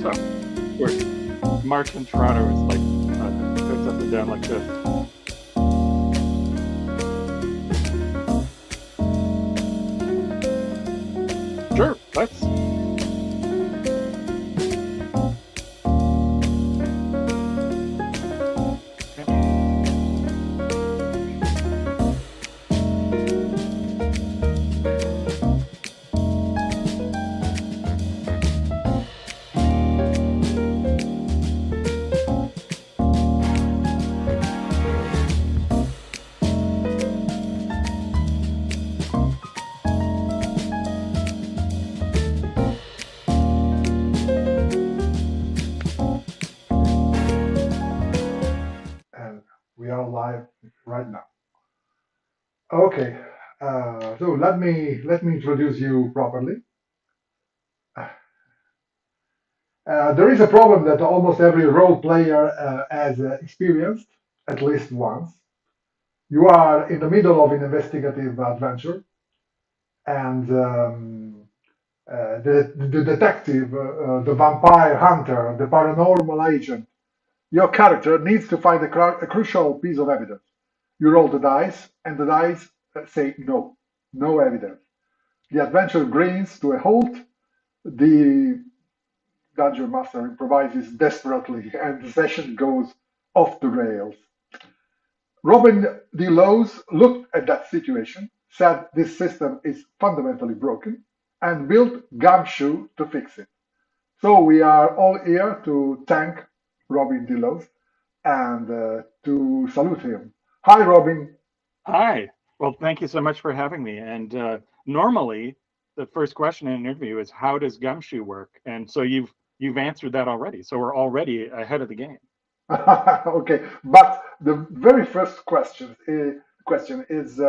So, of course, Mark in Toronto is like goes up and down like this. Sure, let's. And we are live right now. Okay, so let me introduce you properly. There is a problem that almost every role player has experienced at least once. You are in the middle of an investigative adventure, and the detective, the vampire hunter, the paranormal agent, your character needs to find a crucial piece of evidence. You roll the dice, and the dice say no, no evidence. The adventure grinds to a halt. The dungeon master improvises desperately, and the session goes off the rails. Robin DeLoes looked at that situation, said this system is fundamentally broken, and built GUMSHOE to fix it. So we are all here to thank Robin DeLoes and to salute him. Hi, Robin. Hi. Well, thank you so much for having me. And normally, the first question in an interview is, "How does Gumshoe work?" And so you've answered that already. So we're already ahead of the game. Okay, but the very first question is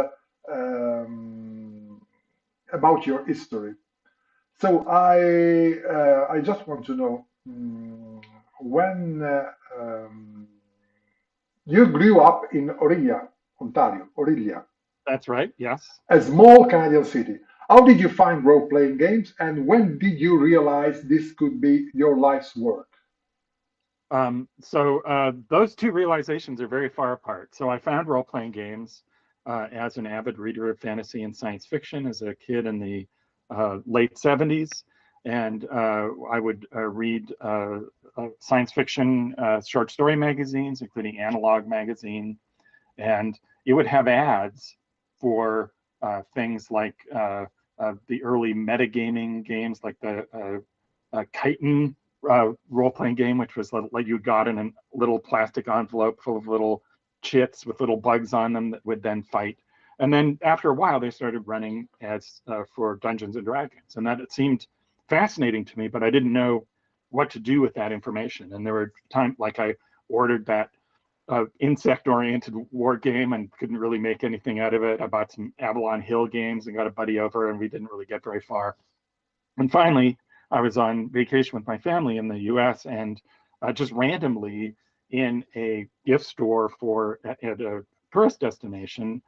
about your history. So I just want to know when you grew up in Orillia, Ontario, Orillia, That's right. Yes. a small Canadian city. How did you find role-playing games, and when did you realize this could be your life's work? So those two realizations are very far apart. So I found role-playing games as an avid reader of fantasy and science fiction as a kid in the late 70s. And I would read science fiction short story magazines, including Analog magazine. And it would have ads for things like the early metagaming games, like the Chitin role-playing game, which was like you got in a little plastic envelope full of little chits with little bugs on them that would then fight. And then after a while, they started running ads for Dungeons and Dragons, and that it seemed fascinating to me, but I didn't know what to do with that information. And there were times like I ordered that insect-oriented war game and couldn't really make anything out of it. I bought some Avalon Hill games and got a buddy over, and we didn't really get very far. And finally, I was on vacation with my family in the U.S. and just randomly in a gift store at a tourist destination,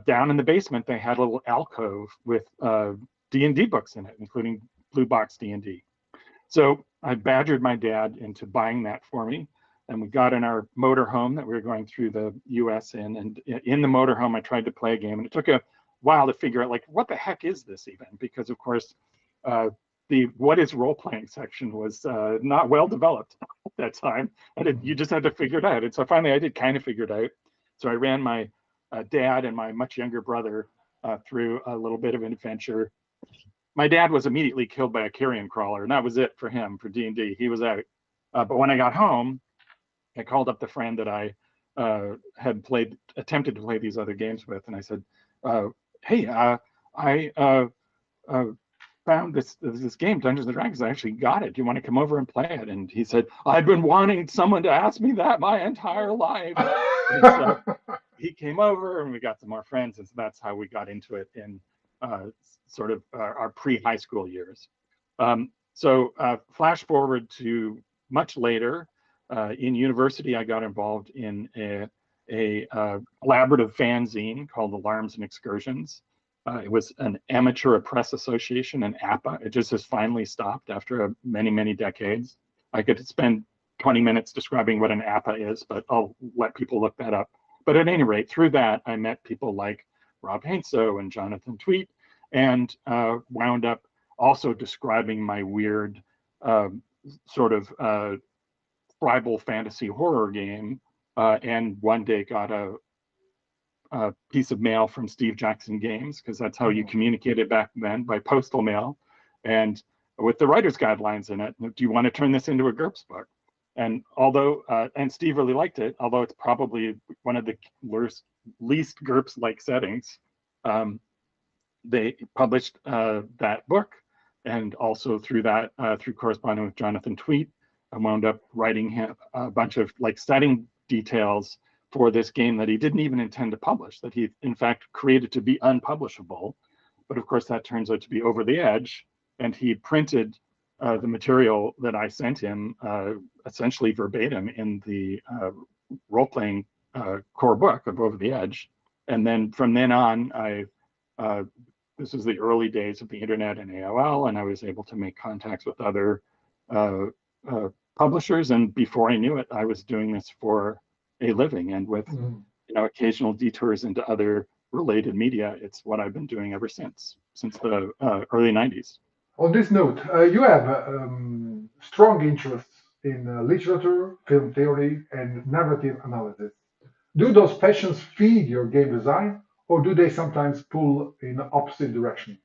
down in the basement, they had a little alcove with D&D books in it, including Blue Box D&D. So I badgered my dad into buying that for me. And we got in our motorhome that we were going through the US in. And in the motorhome, I tried to play a game. And it took a while to figure out, like, what the heck is this even? Because, of course, the what is role-playing section was not well developed at that time. And you just had to figure it out. And so finally, I did kind of figure it out. So I ran my dad and my much younger brother through a little bit of an adventure. My dad was immediately killed by a carrion crawler, and that was it for him, for D&D. He was out. But when I got home, I called up the friend that I had attempted to play these other games with, and I said, "Hey, I found this game, Dungeons and Dragons. I actually got it. Do you want to come over and play it?" And he said, "I've been wanting someone to ask me that my entire life." And so he came over, and we got some more friends, and so that's how we got into it in sort of our pre-high school years. So flash forward to much later. In university, I got involved in a collaborative fanzine called Alarms and Excursions. It was an amateur press association, an APA. It just has finally stopped after many, many decades. I could spend 20 minutes describing what an APA is, but I'll let people look that up. But at any rate, through that, I met people like Rob Hainso and Jonathan Tweet, and wound up also describing my weird sort of tribal fantasy horror game, and one day got a piece of mail from Steve Jackson Games, because that's how you communicated back then, by postal mail, and with the writer's guidelines in it. Do you want to turn this into a GURPS book? And although, and Steve really liked it, although it's probably one of the least GURPS-like settings, they published that book, and also through that, through corresponding with Jonathan Tweet, I wound up writing him a bunch of like setting details for this game that he didn't even intend to publish, that he in fact created to be unpublishable. But of course that turns out to be over the edge, and he printed the material that I sent him essentially verbatim in the role-playing core book of Over the Edge. And then from then on, this was the early days of the internet and AOL, and I was able to make contacts with other publishers. And before I knew it, I was doing this for a living, and with occasional detours into other related media, it's what I've been doing ever since the early 90s. On this note, you have strong interests in literature, film theory, and narrative analysis. Do those passions feed your game design, or do they sometimes pull in opposite directions?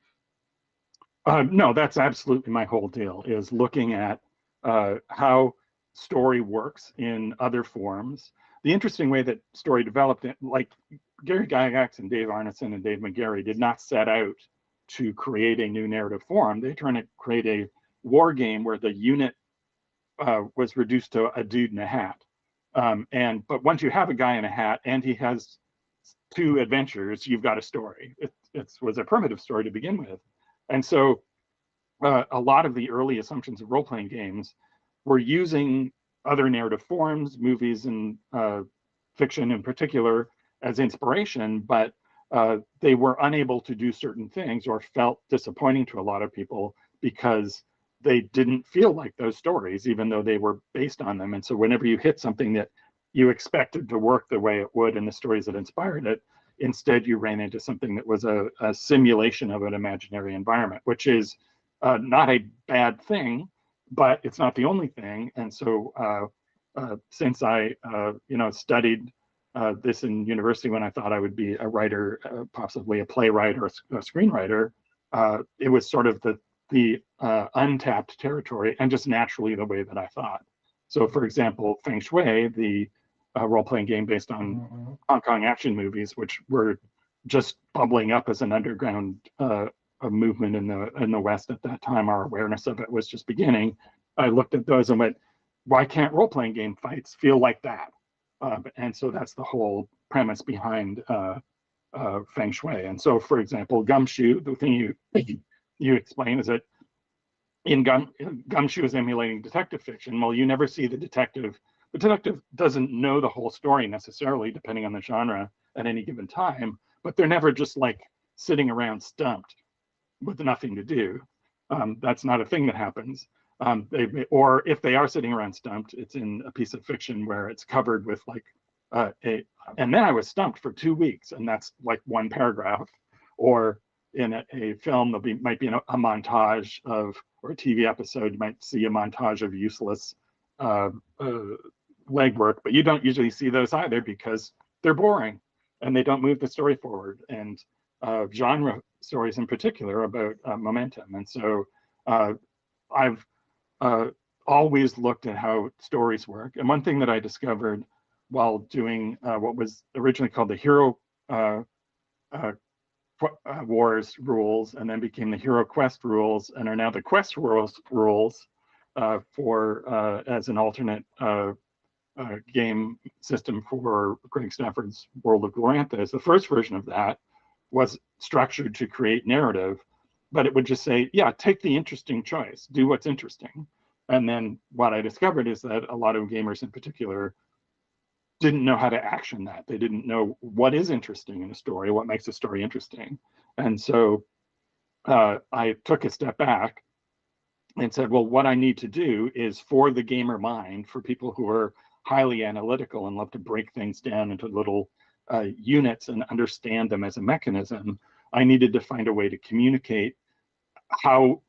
No, that's absolutely my whole deal, is looking at how story works in other forms. The interesting way that story developed, like Gary Gygax and Dave Arneson and Dave McGarry did not set out to create a new narrative form. They tried to create a war game where the unit was reduced to a dude in a hat. But once you have a guy in a hat and he has two adventures, you've got a story. It was a primitive story to begin with. And so a lot of the early assumptions of role-playing games were using other narrative forms, movies and fiction in particular, as inspiration, but they were unable to do certain things, or felt disappointing to a lot of people because they didn't feel like those stories, even though they were based on them. And so whenever you hit something that you expected to work the way it would in the stories that inspired it, instead you ran into something that was a simulation of an imaginary environment, which is not a bad thing, but it's not the only thing. And so since I studied this in university when I thought I would be a writer, possibly a playwright or a screenwriter, it was sort of the untapped territory, and just naturally the way that I thought. So for example, Feng Shui, the role-playing game based on Hong Kong action movies, which were just bubbling up as an underground a movement in the West at that time. Our awareness of it was just beginning. I looked at those and went, why can't role-playing game fights feel like that? And so that's the whole premise behind Feng Shui. And so, for example, GUMSHOE, the thing you explain is that in GUMSHOE is emulating detective fiction. Well, you never see the detective. The detective doesn't know the whole story necessarily, depending on the genre at any given time, but they're never just like sitting around stumped with nothing to do. That's not a thing that happens. Or if they are sitting around stumped, it's in a piece of fiction where it's covered with like and then I was stumped for 2 weeks, and that's like one paragraph. Or in a film, might be a montage of, or a TV episode, you might see a montage of useless legwork, but you don't usually see those either because they're boring and they don't move the story forward. And genre stories in particular about momentum. And so I've always looked at how stories work. And one thing that I discovered while doing what was originally called the Hero Wars rules, and then became the Hero Quest rules, and are now the Quest rules for as an alternate game system for Greg Stafford's World of Glorantha. The first version of that was structured to create narrative, but it would just say, yeah, take the interesting choice, do what's interesting. And then what I discovered is that a lot of gamers in particular didn't know how to action that. They didn't know what is interesting in a story, what makes a story interesting. And so I took a step back and said, well, what I need to do is for the gamer mind, for people who are highly analytical and love to break things down into little units and understand them as a mechanism, I needed to find a way to communicate how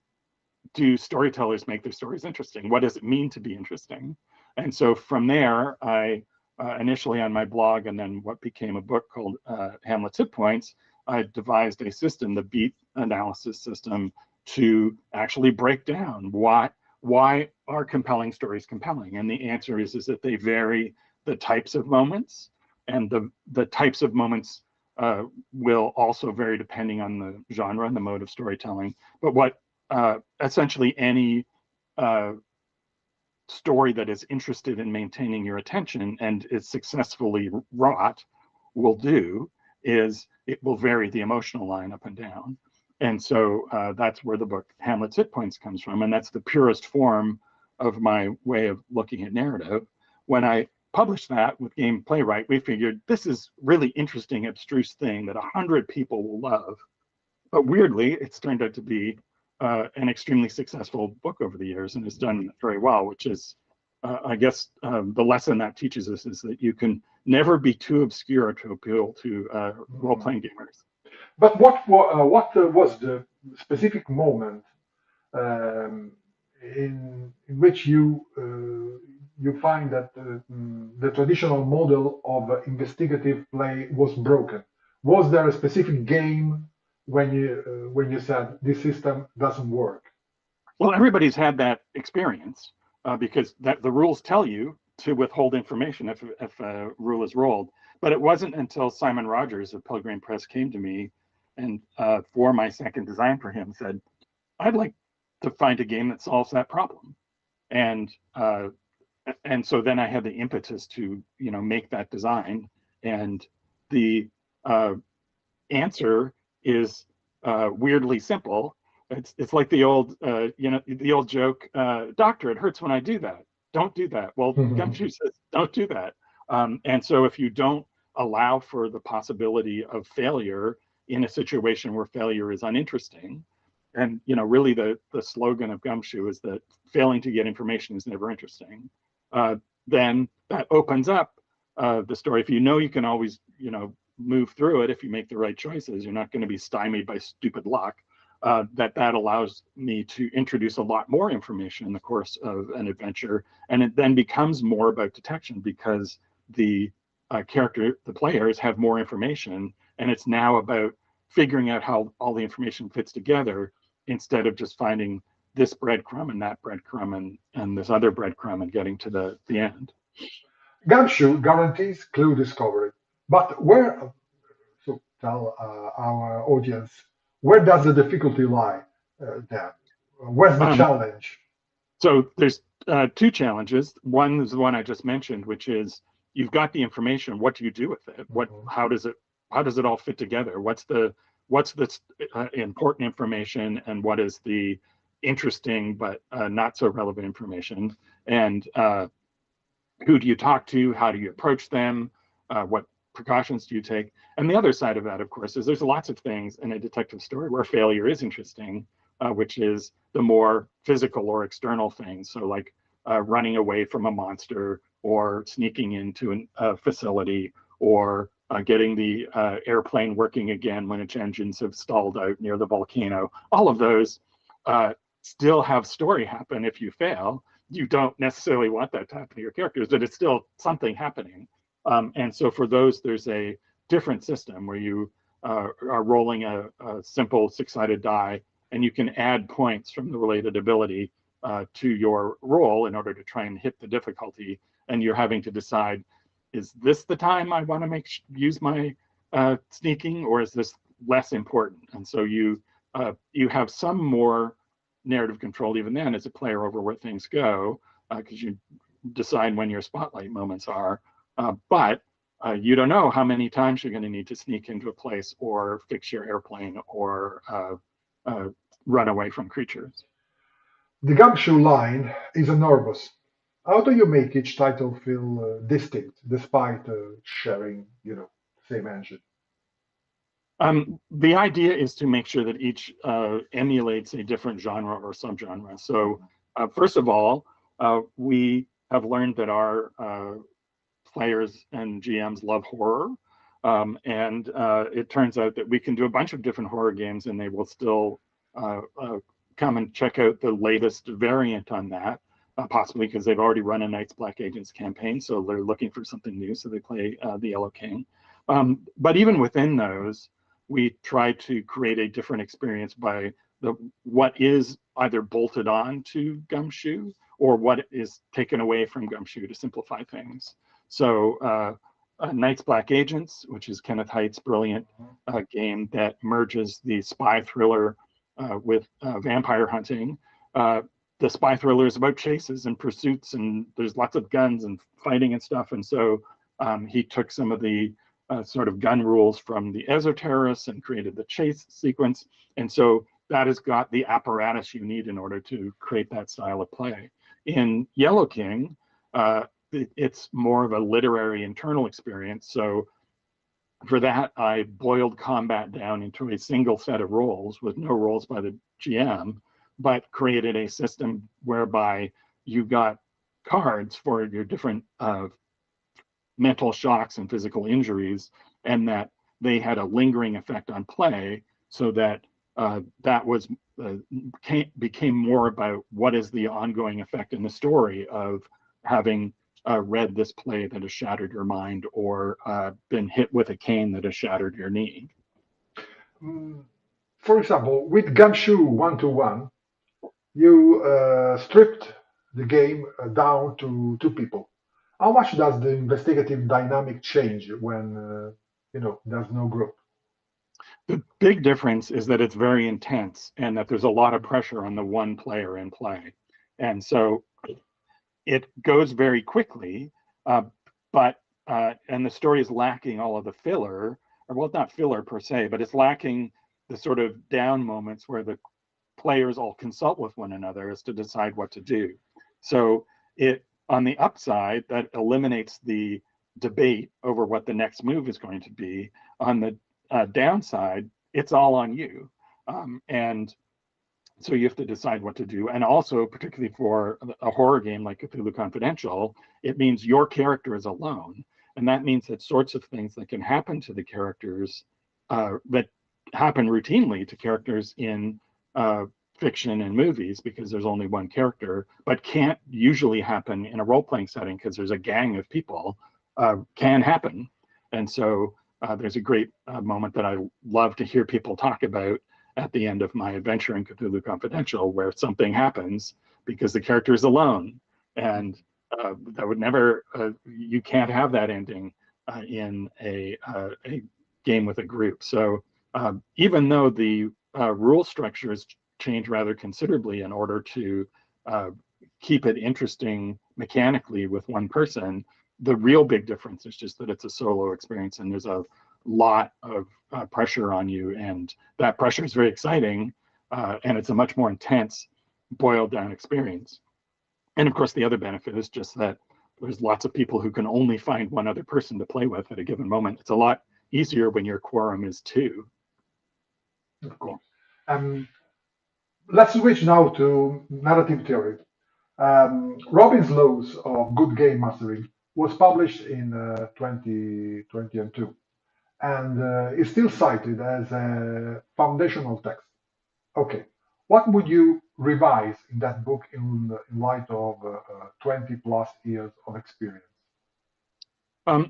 do storytellers make their stories interesting? What does it mean to be interesting? And so from there, I initially on my blog and then what became a book called Hamlet's Hit Points, I devised a system, the beat analysis system, to actually break down why are compelling stories compelling? And the answer is that they vary the types of moments, and the types of moments will also vary depending on the genre and the mode of storytelling. But what essentially any story that is interested in maintaining your attention and is successfully wrought will do is it will vary the emotional line up and down. And so that's where the book Hamlet's Hit Points comes from. And that's the purest form of my way of looking at narrative. When I published that with Game Playwright, we figured this is really interesting, abstruse thing that 100 people will love. But weirdly, it's turned out to be an extremely successful book over the years and has done very well, which is, I guess, the lesson that teaches us is that you can never be too obscure to appeal to role-playing gamers. But what was the specific moment in which you find that the traditional model of investigative play was broken? Was there a specific game when you said this system doesn't work? Well, everybody's had that experience because the rules tell you to withhold information if a rule is rolled. But it wasn't until Simon Rogers of Pelgrane Press came to me and for my second design for him said, I'd like to find a game that solves that problem. And so then I had the impetus to make that design. And the answer is weirdly simple. It's like the old the old joke, doctor, it hurts when I do that. Don't do that. Well, GUMSHOE says don't do that. And so if you don't allow for the possibility of failure in a situation where failure is uninteresting, and really the slogan of GUMSHOE is that failing to get information is never interesting, then that opens up the story. If you can always move through it if you make the right choices, you're not going to be stymied by stupid luck. That allows me to introduce a lot more information in the course of an adventure, and it then becomes more about detection because the players have more information, and it's now about figuring out how all the information fits together instead of just finding this breadcrumb and that breadcrumb and this other breadcrumb and getting to the end. GUMSHOE guarantees clue discovery, but so tell our audience, where does the difficulty lie then? Where's the challenge? So there's two challenges. One is the one I just mentioned, which is you've got the information. What do you do with it? How does it all fit together? What's the important information and what is the interesting but not so relevant information? And who do you talk to? How do you approach them? What precautions do you take? And the other side of that, of course, is there's lots of things in a detective story where failure is interesting, which is the more physical or external things. So like running away from a monster or sneaking into a facility or getting the airplane working again when its engines have stalled out near the volcano. All of those still have story happen if you fail. You don't necessarily want that to happen to your characters, but it's still something happening. And so for those, there's a different system where you are rolling a simple six-sided die, and you can add points from the related ability to your roll in order to try and hit the difficulty. And you're having to decide, is this the time I want to use my sneaking, or is this less important? And so you have some more narrative control even then as a player over where things go, because you decide when your spotlight moments are. But you don't know how many times you're going to need to sneak into a place or fix your airplane or run away from creatures. The GUMSHOE line is enormous. How do you make each title feel distinct despite sharing, same engine? The idea is to make sure that each emulates a different genre or subgenre. So first of all, we have learned that our players and GMs love horror. And it turns out that we can do a bunch of different horror games and they will still come and check out the latest variant on that, possibly because they've already run a Knights Black Agents campaign, so they're looking for something new, so they play the Yellow King. But even within those, we try to create a different experience by what is either bolted on to GUMSHOE or what is taken away from GUMSHOE to simplify things. So Knights Black Agents, which is Kenneth Haight's brilliant game that merges the spy thriller with vampire hunting. The spy thriller is about chases and pursuits, and there's lots of guns and fighting and stuff. And so he took some of the sort of gun rules from the Exoterrorists and created the chase sequence. And so that has got the apparatus you need in order to create that style of play. In Yellow King, it's more of a literary internal experience. So for that, I boiled combat down into a single set of roles with no roles by the GM, but created a system whereby you got cards for your different mental shocks and physical injuries, and that they had a lingering effect on play, so that that was became more about what is the ongoing effect in the story of having read this play that has shattered your mind, or been hit with a cane that has shattered your knee. For example, with GUMSHOE 1-to-1, you stripped the game down to two people. How much does the investigative dynamic change when there's no group? The big difference is that it's very intense and that there's a lot of pressure on the one player in play. And so it goes very quickly, and the story is lacking all of the filler, or well, not filler per se, but it's lacking the sort of down moments where the players all consult with one another as to decide what to do. So on the upside, that eliminates the debate over what the next move is going to be. On the downside, it's all on you. And so you have to decide what to do. And also, particularly for a horror game like Cthulhu Confidential, it means your character is alone. And that means that sorts of things that can happen to the characters that happen routinely to characters in fiction and movies, because there's only one character, but can't usually happen in a role-playing setting because there's a gang of people, can happen. And so there's a great moment that I love to hear people talk about at the end of my adventure in Cthulhu Confidential, where something happens because the character is alone. And that would never, you can't have that ending in a game with a group. So even though the rule structures change rather considerably in order to keep it interesting mechanically with one person, the real big difference is just that it's a solo experience and there's a lot of pressure on you, and that pressure is very exciting, and it's a much more intense, boiled down experience. And of course, the other benefit is just that there's lots of people who can only find one other person to play with at a given moment. It's a lot easier when your quorum is two. Of course. Let's switch now to narrative theory. Robbins' Laws of Good Game Mastering was published in 2022 and is still cited as a foundational text. Okay, what would you revise in that book in light of 20 plus years of experience?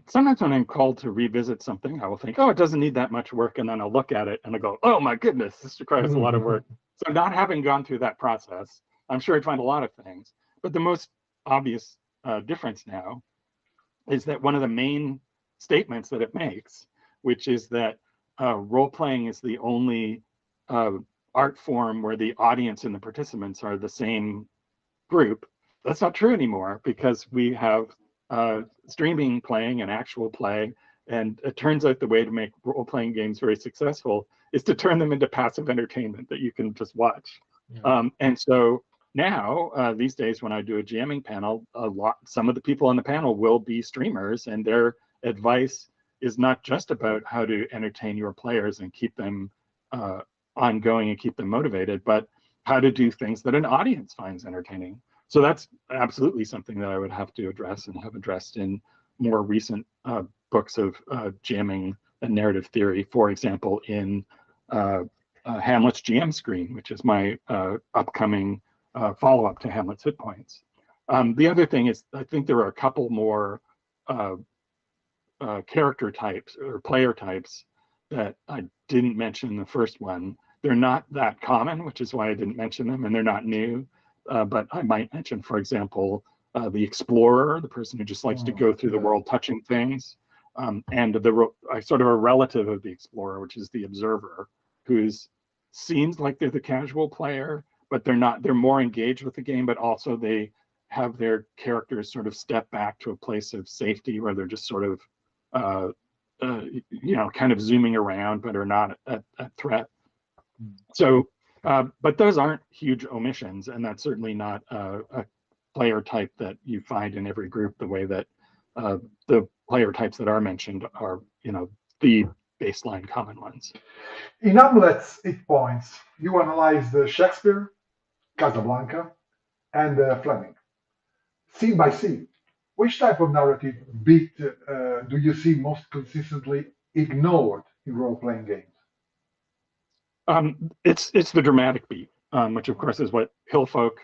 Sometimes when I'm called to revisit something, I will think, oh, it doesn't need that much work. And then I'll look at it and I go, oh my goodness, this requires a lot of work. So not having gone through that process, I'm sure I'd find a lot of things. But the most obvious difference now is that one of the main statements that it makes, which is that role-playing is the only art form where the audience and the participants are the same group. That's not true anymore, because we have streaming playing and actual play. And it turns out the way to make role-playing games very successful is to turn them into passive entertainment that you can just watch. Yeah. And so now, these days, when I do a GMing panel, some of the people on the panel will be streamers, and their advice is not just about how to entertain your players and keep them ongoing and keep them motivated, but how to do things that an audience finds entertaining. So that's absolutely something that I would have to address and have addressed in more recent books of jamming and narrative theory. For example, in Hamlet's GM Screen, which is my upcoming follow-up to Hamlet's Hit Points. The other thing is, I think there are a couple more character types or player types that I didn't mention in the first one. They're not that common, which is why I didn't mention them, and they're not new. But I might mention, for example, the explorer, the person who just likes to go through the world touching things, and sort of a relative of the explorer, which is the observer, who seems like they're the casual player, but they're not. They're more engaged with the game, but also they have their characters sort of step back to a place of safety where they're just sort of, kind of zooming around, but are not a threat. So, but those aren't huge omissions, and that's certainly not a player type that you find in every group the way that the player types that are mentioned are, the baseline common ones. In Hamlet's Hit Points, you analyzed Shakespeare, Casablanca, and Fleming. Scene by scene, which type of narrative beat do you see most consistently ignored in role-playing games? It's the dramatic beat, which of course is what Hillfolk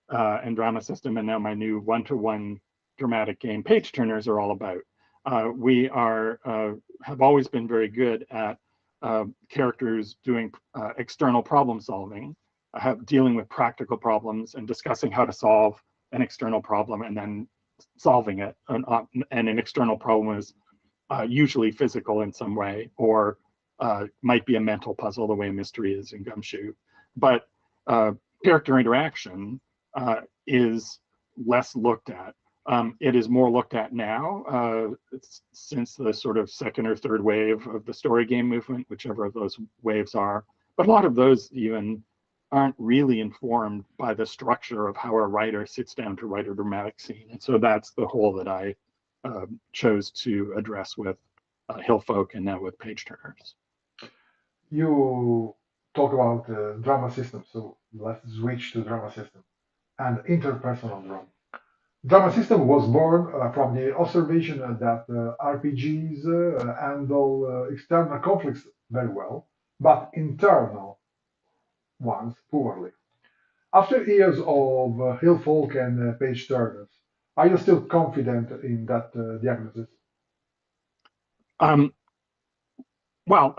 and Drama System, and now my new one-to-one dramatic game Page Turners are all about. We have always been very good at characters doing external problem solving, dealing with practical problems and discussing how to solve an external problem and then solving it. And an external problem is usually physical in some way, or might be a mental puzzle the way a mystery is in GUMSHOE. But character interaction is less looked at. It is more looked at now since the sort of second or third wave of the story game movement, whichever of those waves are. But a lot of those even aren't really informed by the structure of how a writer sits down to write a dramatic scene. And so that's the hole that I chose to address with Hillfolk and now with Page Turners. You talk about drama system, so let's switch to drama system and interpersonal drama. Drama system was born from the observation that RPGs handle external conflicts very well, but internal ones poorly. After years of Hillfolk and Page Turners, are you still confident in that diagnosis? Well,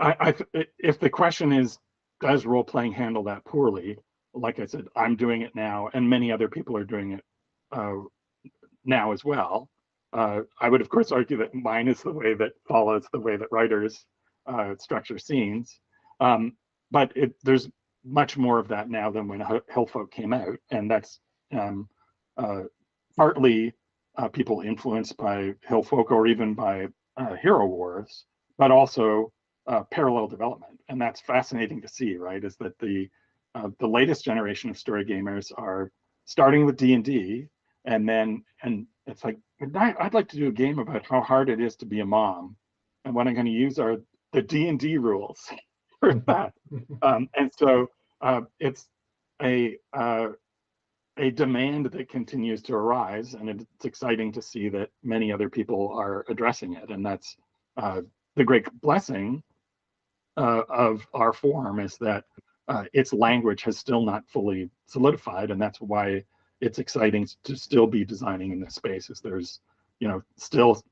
if the question is, does role-playing handle that poorly? Like I said, I'm doing it now, and many other people are doing it now as well. I would, of course, argue that mine is the way that follows the way that writers structure scenes. But there's much more of that now than when Hillfolk came out, and that's partly people influenced by Hillfolk or even by Hero Wars, but also parallel development. And that's fascinating to see, right? Is that the latest generation of story gamers are starting with D&D, and it's like, I'd like to do a game about how hard it is to be a mom, and what I'm going to use are the D&D rules for that. And so it's a demand that continues to arise, and it's exciting to see that many other people are addressing it. And that's the great blessing of our form, is that its language has still not fully solidified, and that's why it's exciting to still be designing in this space. Is there's still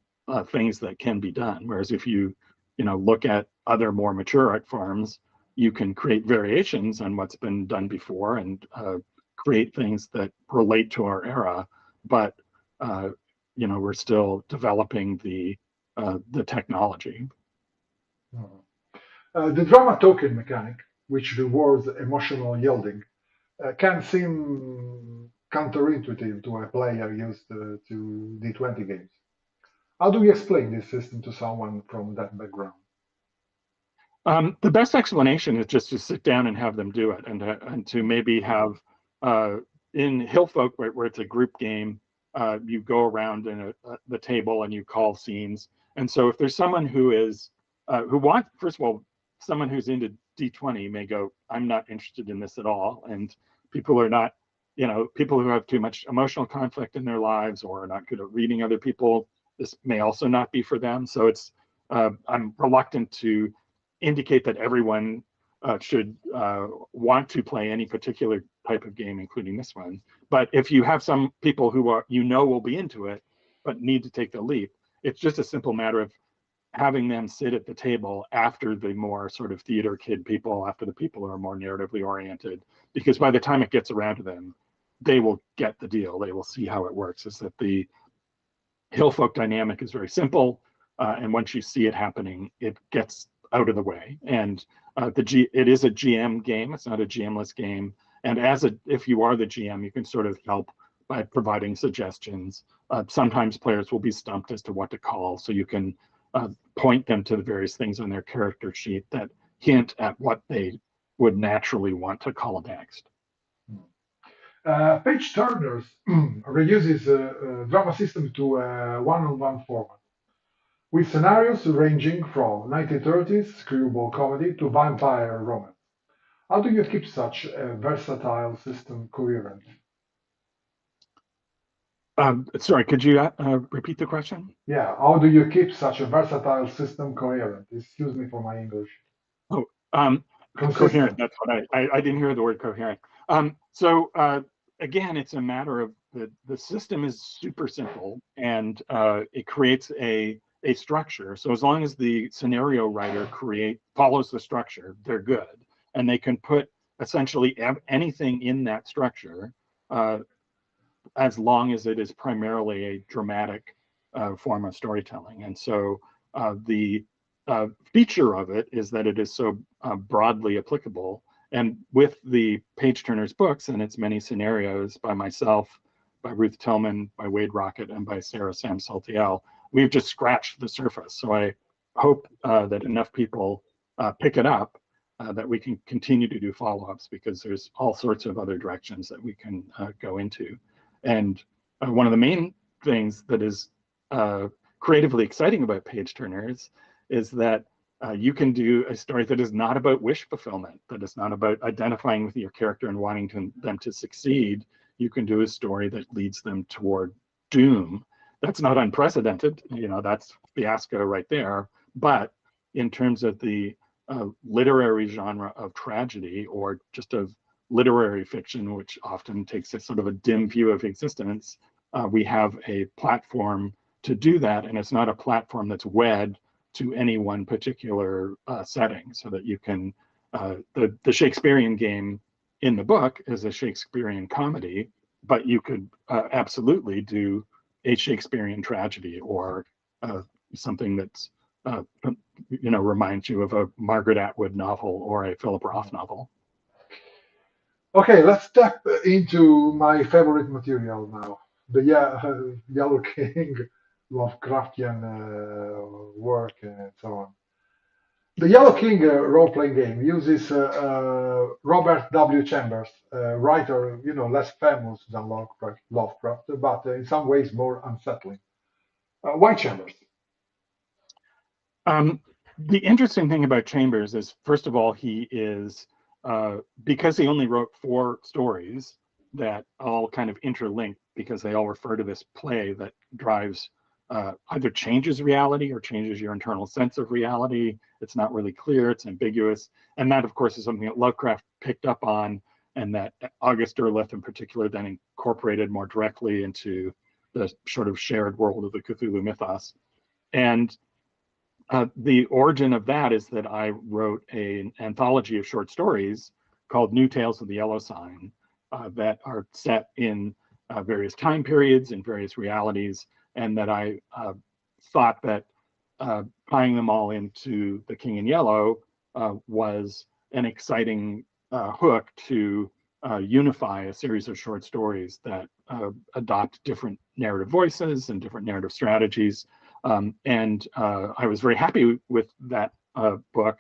things that can be done, whereas if you look at other more mature art forms, you can create variations on what's been done before and create things that relate to our era, but we're still developing the technology. The drama token mechanic, which rewards emotional yielding, can seem counterintuitive to a player used to D20 games. How do we explain this system to someone from that background? The best explanation is just to sit down and have them do it, and to maybe have in Hillfolk, where it's a group game, you go around in the table and you call scenes. And so if there's someone who is, first of all, someone who's into D20 may go, I'm not interested in this at all. And people are not, people who have too much emotional conflict in their lives or are not good at reading other people, this may also not be for them. So it's, I'm reluctant to indicate that everyone should want to play any particular type of game, including this one. But if you have some people who are, will be into it, but need to take the leap, it's just a simple matter of having them sit at the table after the more sort of theater kid people, after the people who are more narratively oriented, because by the time it gets around to them, they will get the deal. They will see how it works. Is that the Hillfolk dynamic is very simple, and once you see it happening, it gets out of the way. And it is a GM game. It's not a GM-less game. And if you are the GM, you can sort of help by providing suggestions. Sometimes players will be stumped as to what to call, so you can point them to the various things on their character sheet that hint at what they would naturally want to call next. Page Turners reuses a drama system to a one-on-one format, with scenarios ranging from 1930s screwball comedy to vampire romance. How do you keep such a versatile system coherent? Sorry, could you repeat the question? Yeah, how do you keep such a versatile system coherent? Excuse me for my English. Oh, coherent, that's what I didn't hear the word coherent. So again, it's a matter of the system is super simple, and it creates a structure. So as long as the scenario writer follows the structure, they're good. And they can put essentially anything in that structure as long as it is primarily a dramatic form of storytelling. And so the feature of it is that it is so broadly applicable. And with the Page Turners books and its many scenarios by myself, by Ruth Tillman, by Wade Rocket, and by Sarah Sam Saltiel, we've just scratched the surface. So I hope that enough people pick it up that we can continue to do follow-ups, because there's all sorts of other directions that we can go into. And one of the main things that is creatively exciting about Page Turners is that you can do a story that is not about wish fulfillment, that is not about identifying with your character and wanting them to succeed. You can do a story that leads them toward doom. That's not unprecedented, that's fiasco right there. But in terms of the literary genre of tragedy, or just of literary fiction, which often takes a sort of a dim view of existence, we have a platform to do that, and it's not a platform that's wed to any one particular setting, so that you can, the Shakespearean game in the book is a Shakespearean comedy, but you could absolutely do a Shakespearean tragedy, or something that's, reminds you of a Margaret Atwood novel or a Philip Roth novel. Okay, let's step into my favorite material now, the Yellow King, Lovecraftian work, and so on. The Yellow King role-playing game uses Robert W. Chambers, a writer, less famous than Lovecraft, but in some ways more unsettling. Why Chambers? The interesting thing about Chambers is, first of all, he is, because he only wrote 4 stories that all kind of interlink, because they all refer to this play that drives, either changes reality or changes your internal sense of reality. It's not really clear, it's ambiguous. And that, of course, is something that Lovecraft picked up on, and that August Derleth in particular then incorporated more directly into the sort of shared world of the Cthulhu mythos. And the origin of that is that I wrote an anthology of short stories called New Tales of the Yellow Sign that are set in various time periods and various realities, and that I thought that tying them all into The King in Yellow was an exciting hook to unify a series of short stories that adopt different narrative voices and different narrative strategies. And I was very happy with that book,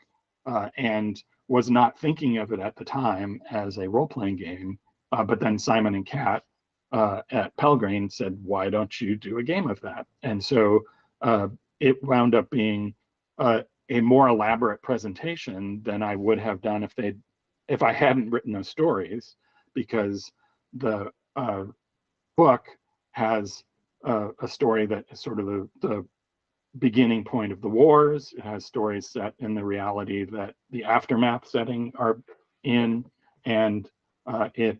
and was not thinking of it at the time as a role-playing game. But then Simon and Kat at Pelgrane said, why don't you do a game of that? And so it wound up being a more elaborate presentation than I would have done if I hadn't written those stories, because the book has a story that is sort of the beginning point of the wars. It has stories set in the reality that the aftermath setting are in, and it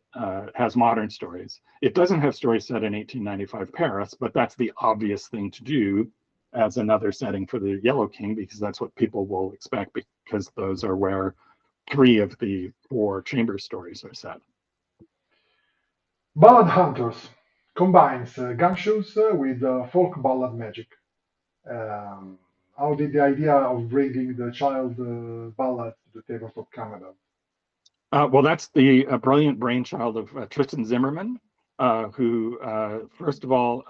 has modern stories. It doesn't have stories set in 1895 Paris, but that's the obvious thing to do as another setting for the Yellow King, because that's what people will expect, because those are where 3 of the 4 chamber stories are set. Ballad Hunters combines gumshoes with folk ballad magic. Um, how did the idea of bringing the child ballad to the tabletop come about? Well, that's the brilliant brainchild of Tristan Zimmerman, who, first of all,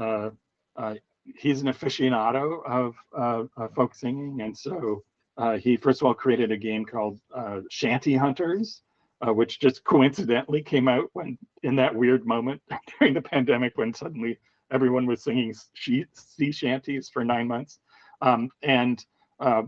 he's an aficionado of folk singing. And so he, first of all, created a game called Shanty Hunters, which just coincidentally came out when, in that weird moment during the pandemic, when suddenly everyone was singing sea shanties for 9 months. And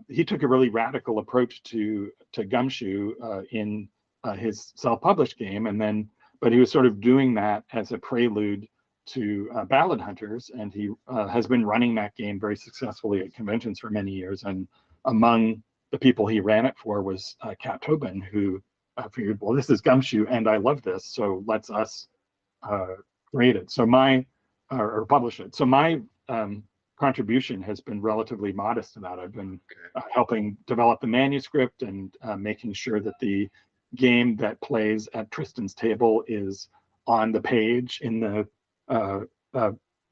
he took a really radical approach to GUMSHOE in his self-published game, but he was sort of doing that as a prelude to Ballad Hunters, and he has been running that game very successfully at conventions for many years. And among the people he ran it for was Kat Tobin, who figured, well, this is GUMSHOE, and I love this, so let's us create it. So or publish it. So my contribution has been relatively modest to that. I've been helping develop the manuscript and making sure that the game that plays at Tristan's table is on the page in the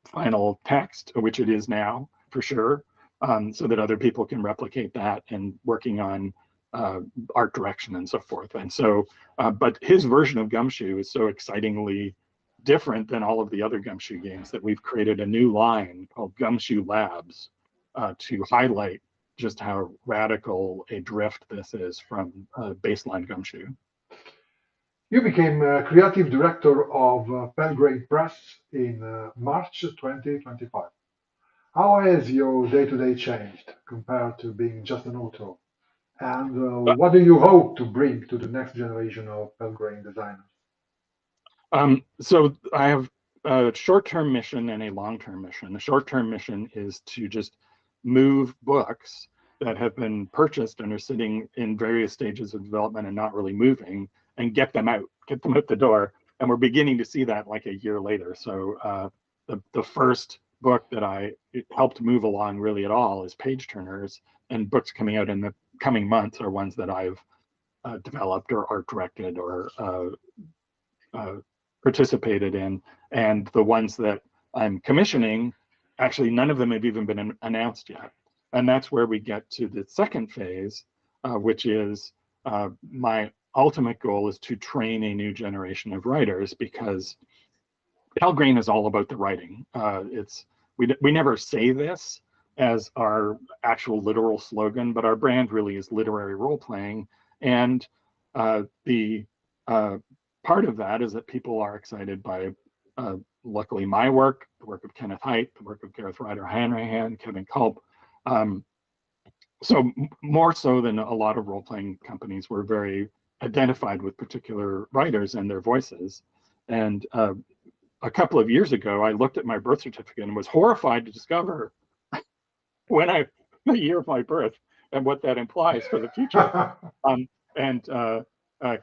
final text, which it is now for sure, so that other people can replicate that, and working on art direction and so forth. And so, but his version of GUMSHOE is so excitingly different than all of the other GUMSHOE games that we've created a new line called GUMSHOE Labs to highlight just how radical a drift this is from baseline GUMSHOE. You became creative director of Pelgrane Press in March 2025. How has your day-to-day changed compared to being just an author? And what do you hope to bring to the next generation of Pelgrane designers? So I have a short-term mission and a long-term mission. The short-term mission is to just move books that have been purchased and are sitting in various stages of development and not really moving, and get them out the door. And we're beginning to see that like a year later. So the first book that I helped move along really at all is Page Turners, and books coming out in the coming months are ones that I've developed or art directed or participated in. And the ones that I'm commissioning, actually none of them have even been announced yet. And that's where we get to the second phase, which is my ultimate goal is to train a new generation of writers, because Pelgrane is all about the writing. We never say this as our actual literal slogan, but our brand really is literary role playing. And the part of that is that people are excited by, luckily, my work, the work of Kenneth Haidt, the work of Gareth Ryder Hanrahan, Kevin Culp. So more so than a lot of role-playing companies, we're very identified with particular writers and their voices. And a couple of years ago, I looked at my birth certificate and was horrified to discover the year of my birth and what that implies for the future.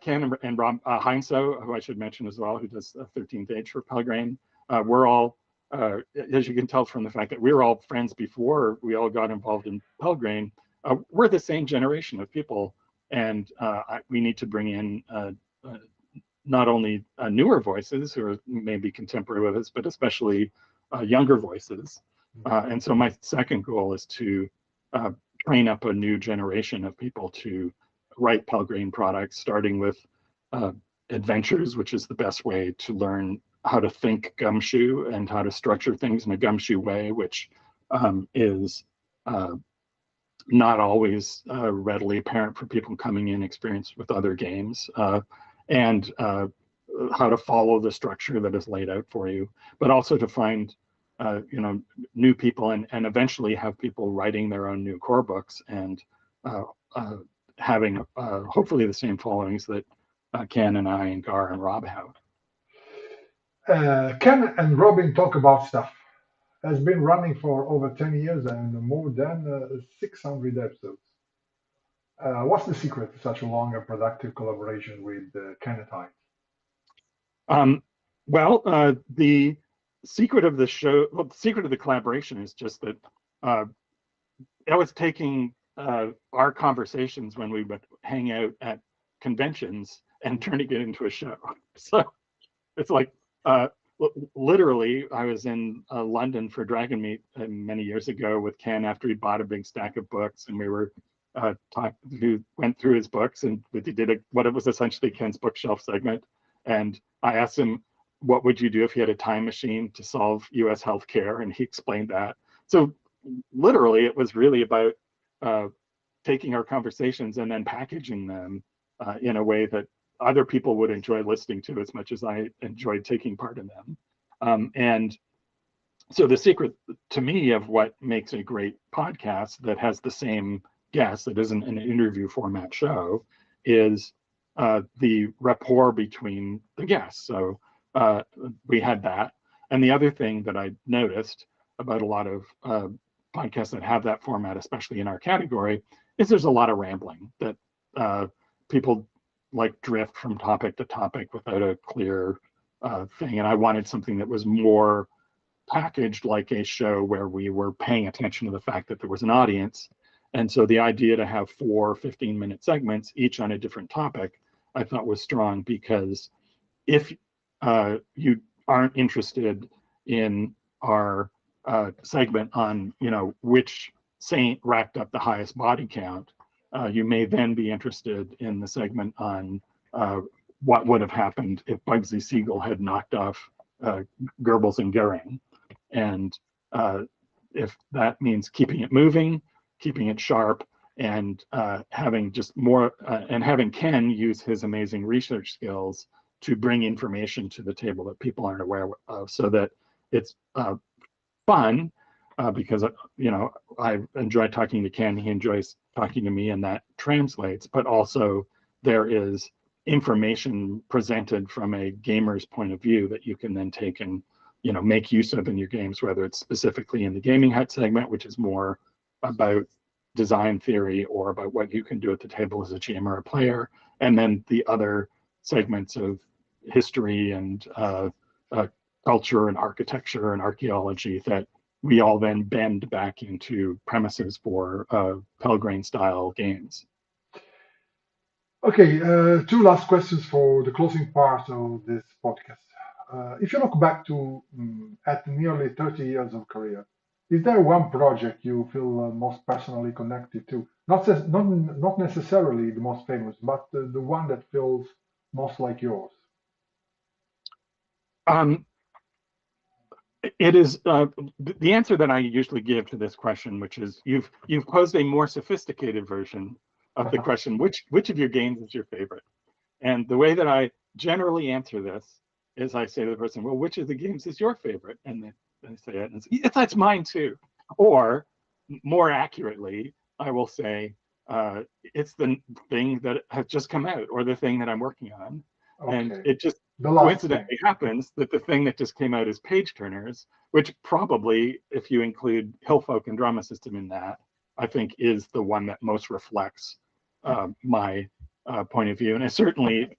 Ken and Rob Heinso, who I should mention as well, who does 13th Age for Pelgrane, we're all, as you can tell from the fact that we were all friends before we all got involved in Pelgrane, we're the same generation of people, and we need to bring in not only newer voices who are maybe contemporary with us, but especially younger voices. And so my second goal is to train up a new generation of people to write Pelgrane products, starting with adventures, which is the best way to learn how to think GUMSHOE and how to structure things in a GUMSHOE way, which is not always readily apparent for people coming in experienced with other games, and how to follow the structure that is laid out for you, but also to find new people and eventually have people writing their own new core books and having hopefully the same followings that Ken and I and Gar and Rob have. Ken and Robin talk about stuff. Has been running for over 10 years and more than 600 episodes. What's the secret to such a long and productive collaboration with Ken and I? The secret of the show, the secret of the collaboration is just that I was taking our conversations when we would hang out at conventions and turning it into a show. So it's like literally, I was in London for Dragon Meet many years ago with Ken after he bought a big stack of books, and we were we went through his books and we did what it was essentially Ken's bookshelf segment. And I asked him, what would you do if you had a time machine to solve US healthcare? And he explained that. So literally, it was really about taking our conversations and then packaging them in a way that other people would enjoy listening to as much as I enjoyed taking part in them. And so the secret to me of what makes a great podcast that has the same guest, that isn't an interview format show, is the rapport between the guests. So we had that. And the other thing that I noticed about a lot of podcasts that have that format, especially in our category, is there's a lot of rambling that people like drift from topic to topic without a clear thing. And I wanted something that was more packaged like a show where we were paying attention to the fact that there was an audience. And so the idea to have 4 15-minute segments, each on a different topic, I thought was strong, because if you aren't interested in our segment on, which saint racked up the highest body count, you may then be interested in the segment on what would have happened if Bugsy Siegel had knocked off Goebbels and Goering. And if that means keeping it moving, keeping it sharp, and having just more, and having Ken use his amazing research skills to bring information to the table that people aren't aware of, so that it's fun, because I enjoy talking to Ken, he enjoys talking to me, and that translates. But also there is information presented from a gamer's point of view that you can then take and make use of in your games, whether it's specifically in the Gaming Hut segment, which is more about design theory or about what you can do at the table as a GM or a player, and then the other segments of history and culture and architecture and archaeology that we all then bend back into premises for Pelgrane style games. Okay, 2 last questions for the closing part of this podcast. If you look back to at nearly 30 years of career, is there one project you feel most personally connected to? Not necessarily the most famous, but the one that feels most like yours. It is the answer that I usually give to this question, which is you've posed a more sophisticated version of the question, which of your games is your favorite? And the way that I generally answer this is I say to the person, well, which of the games is your favorite? And they say it, and that's mine too. Or more accurately, I will say it's the thing that has just come out, or the thing that I'm working on. Okay. And it just coincidentally happens that the thing that just came out is Page Turners, which probably, if you include Hillfolk and Drama System in that, I think is the one that most reflects my point of view. And I certainly,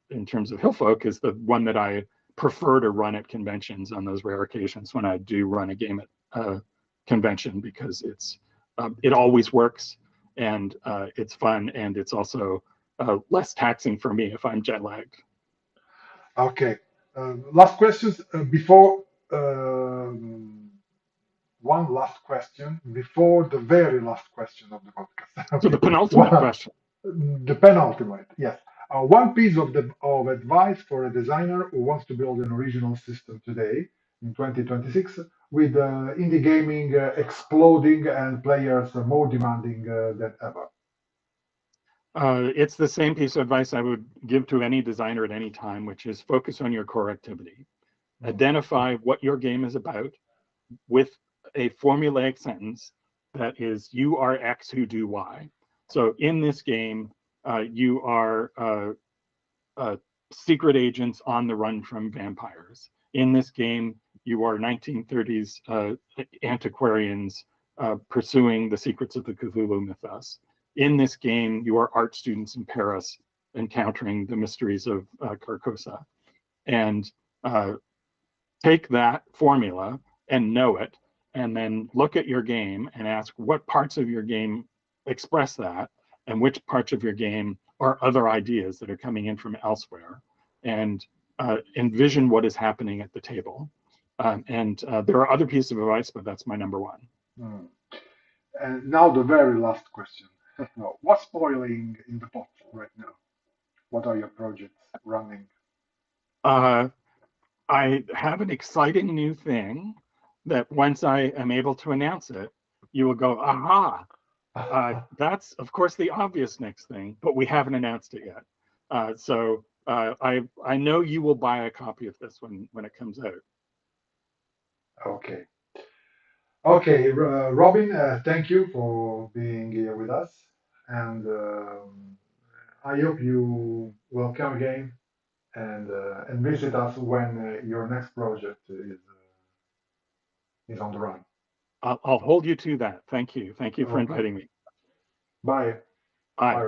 in terms of Hillfolk, is the one that I prefer to run at conventions on those rare occasions when I do run a game at a convention, because it always works, and it's fun, and it's also less taxing for me if I'm jet lagged. Okay. Last questions before one last question before the very last question of the podcast. Okay. So the penultimate question. The penultimate, yes. One piece of advice for a designer who wants to build an original system today in 2026, with indie gaming exploding and players more demanding than ever. It's the same piece of advice I would give to any designer at any time, which is focus on your core activity. Identify what your game is about, with a formulaic sentence that is, you are X who do Y. So in this game, you are secret agents on the run from vampires. In this game, you are 1930s antiquarians pursuing the secrets of the Cthulhu mythos. In this game, you are art students in Paris encountering the mysteries of Carcosa. And take that formula and know it, and then look at your game and ask what parts of your game express that, and which parts of your game are other ideas that are coming in from elsewhere, and envision what is happening at the table. There are other pieces of advice, but that's my number one. And now the very last question. What's boiling in the pot right now? What are your projects running? I have an exciting new thing that once I am able to announce it, you will go, aha, that's of course the obvious next thing, but we haven't announced it yet. I know you will buy a copy of this when it comes out. Okay. Okay, Robin, thank you for being here with us. And I hope you will come again and visit us when your next project is on the run. I'll hold you to that. Thank you. Thank you for Okay. inviting me. Bye. Bye. Bye.